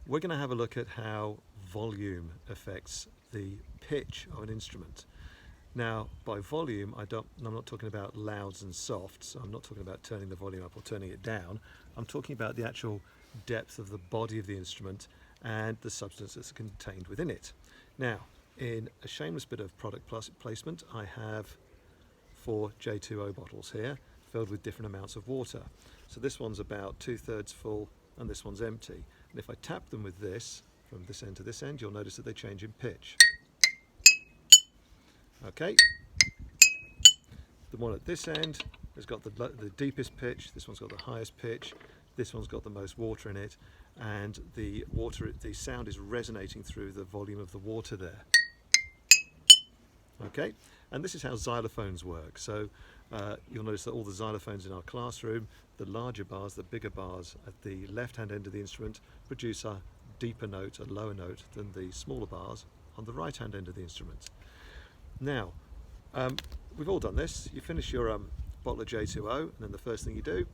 we're going to have a look at how volume affects the pitch of an instrument. Now, by volume, I'm not talking about louds and softs. I'm not talking about turning the volume up or turning it down. I'm talking about the actual depth of the body of the instrument and the substance that's contained within it. Now, in a shameless bit of product placement, I have 4 J2O bottles here filled with different amounts of water. So this one's about 2/3 full and this one's empty. And if I tap them with this, from this end to this end, you'll notice that they change in pitch. Okay, the one at this end has got the deepest pitch, this one's got the highest pitch, this one's got the most water in it, and the sound is resonating through the volume of the water there. Okay, and this is how xylophones work. So you'll notice that all the xylophones in our classroom, the larger bars, the bigger bars at the left-hand end of the instrument produce a deeper note, a lower note than the smaller bars on the right-hand end of the instrument. Now, we've all done this. You finish your bottle of J2O, and then the first thing you do,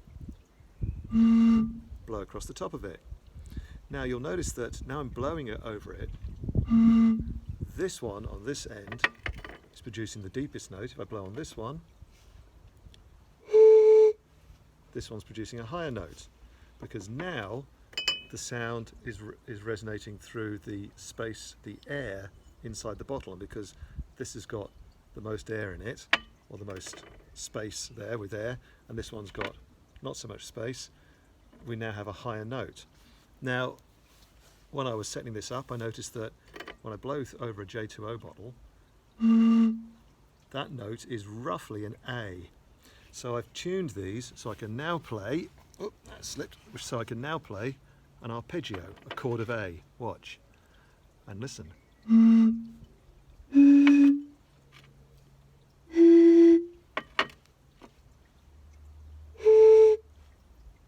blow across the top of it. Now you'll notice that now I'm blowing it over it. This one on this end is producing the deepest note. If I blow on this one's producing a higher note, because now the sound is resonating through the space, the air inside the bottle, and because this has got the most air in it, or the most space there with air, and this one's got not so much space, we now have a higher note. Now, when I was setting this up, I noticed that when I blow over a J2O bottle, that note is roughly an A. So I've tuned these so I can now play, oh, that slipped, so I can now play an arpeggio, a chord of A. Watch and listen.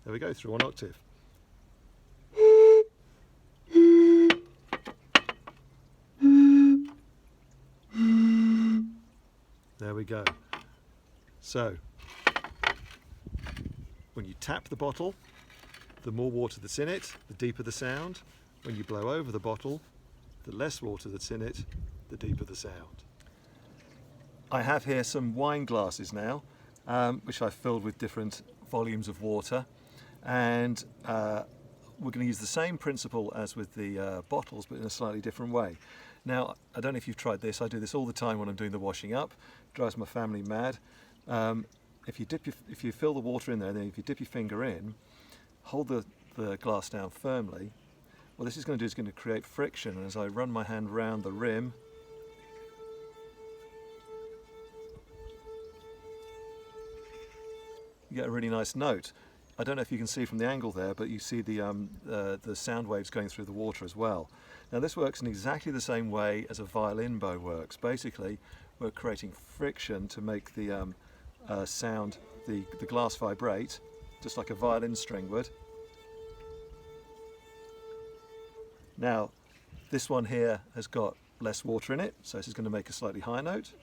There we go, through 1 octave. There we go. So, when you tap the bottle, the more water that's in it, the deeper the sound. When you blow over the bottle, the less water that's in it, the deeper the sound. I have here some wine glasses now, which I've filled with different volumes of water, and we're going to use the same principle as with the bottles, but in a slightly different way. Now, I don't know if you've tried this. I do this all the time when I'm doing the washing up. It drives my family mad. If you fill the water in there, then if you dip your finger in, hold the glass down firmly, what this is going to do is going to create friction, and as I run my hand round the rim, you get a really nice note. I don't know if you can see from the angle there, but you see the sound waves going through the water as well. Now this works in exactly the same way as a violin bow works. Basically, we're creating friction to make the sound, the glass vibrate, just like a violin string would. Now, this one here has got less water in it, so this is going to make a slightly higher note.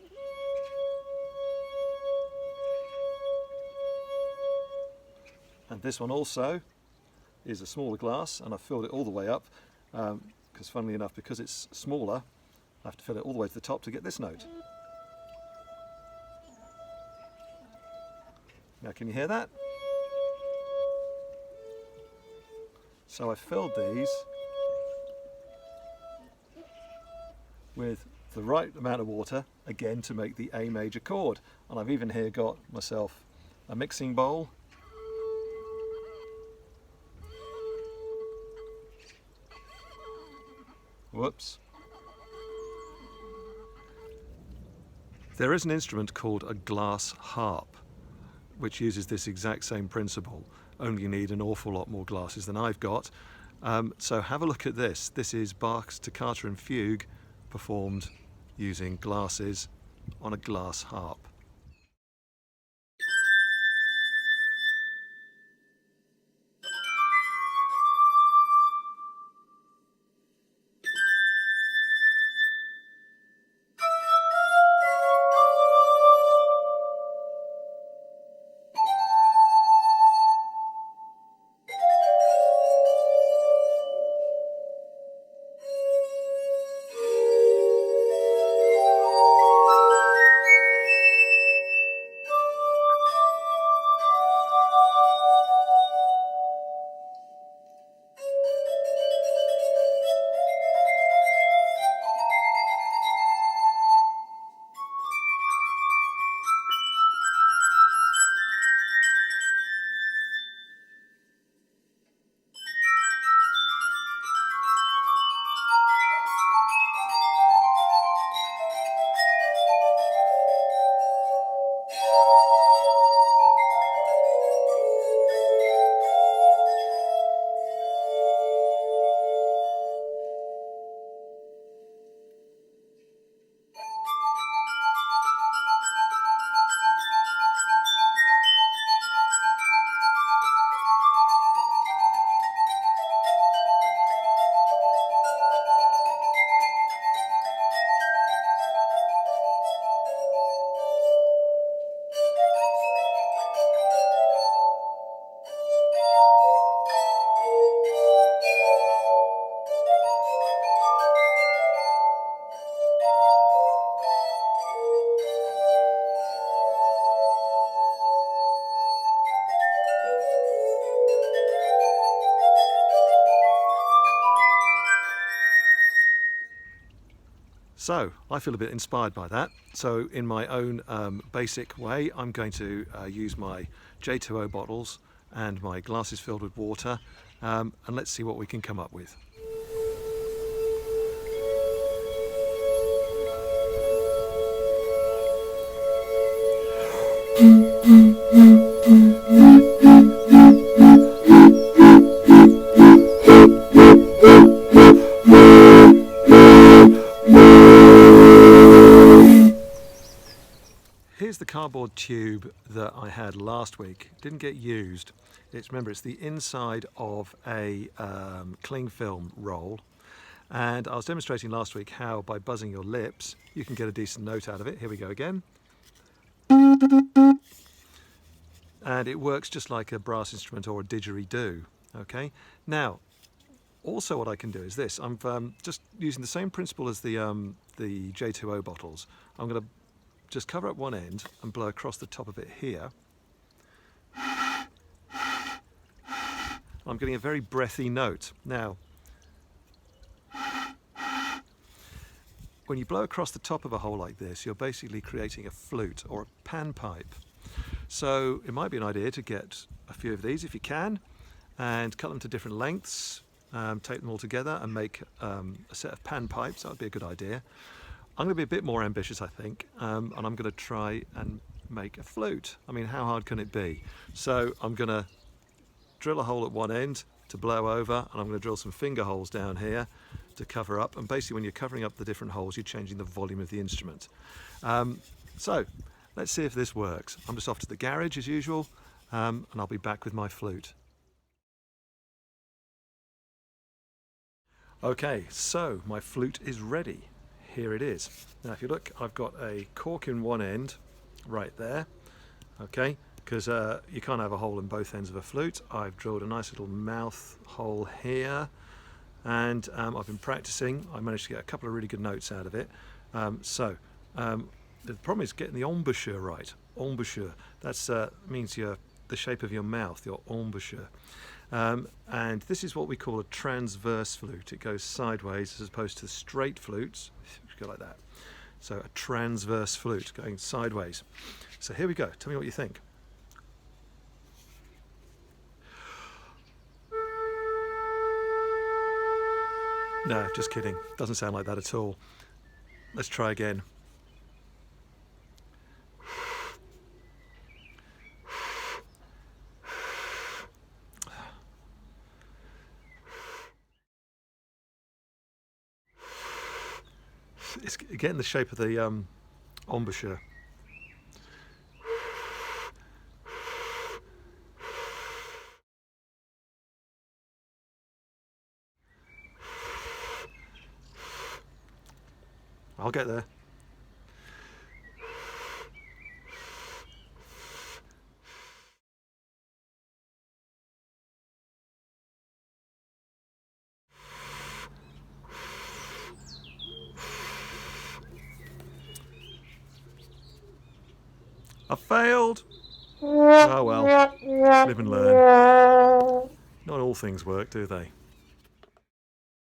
And this one also is a smaller glass, and I've filled it all the way up, because funnily enough, because it's smaller, I have to fill it all the way to the top to get this note. Now can you hear that? So I filled these with the right amount of water, again to make the A major chord. And I've even here got myself a mixing bowl. Whoops. There is an instrument called a glass harp, which uses this exact same principle, only you need an awful lot more glasses than I've got. So have a look at this. This is Bach's Toccata and Fugue performed using glasses on a glass harp. So I feel a bit inspired by that. So in my own basic way, I'm going to use my J2O bottles and my glasses filled with water, and let's see what we can come up with. Here's the cardboard tube that I had last week. Didn't get used. Remember, it's the inside of a cling film roll. And I was demonstrating last week how by buzzing your lips, you can get a decent note out of it. Here we go again. And it works just like a brass instrument or a didgeridoo. Okay. Now, also what I can do is this. I'm just using the same principle as the J2O bottles. I'm going to just cover up one end and blow across the top of it here. I'm getting a very breathy note. Now, when you blow across the top of a hole like this, you're basically creating a flute or a panpipe. So it might be an idea to get a few of these if you can and cut them to different lengths, tape them all together and make a set of panpipes. That would be a good idea. I'm going to be a bit more ambitious, I think, and I'm going to try and make a flute. I mean, how hard can it be? So I'm going to drill a hole at one end to blow over, and I'm going to drill some finger holes down here to cover up. And basically, when you're covering up the different holes, you're changing the volume of the instrument. So let's see if this works. I'm just off to the garage as usual, and I'll be back with my flute. Okay, so my flute is ready. Here it is. Now if you look, I've got a cork in one end right there, okay, because you can't have a hole in both ends of a flute. I've drilled a nice little mouth hole here, and I've been practicing. I managed to get a couple of really good notes out of it. The problem is getting the embouchure right. Embouchure, that means the shape of your mouth, your embouchure. And this is what we call a transverse flute. It goes sideways as opposed to straight flutes. Go like that. So a transverse flute going sideways. So here we go. Tell me what you think. No, just kidding. Doesn't sound like that at all. Let's try again. It's getting the shape of the embouchure. I'll get there. I failed. Oh well, live and learn. Not all things work, do they?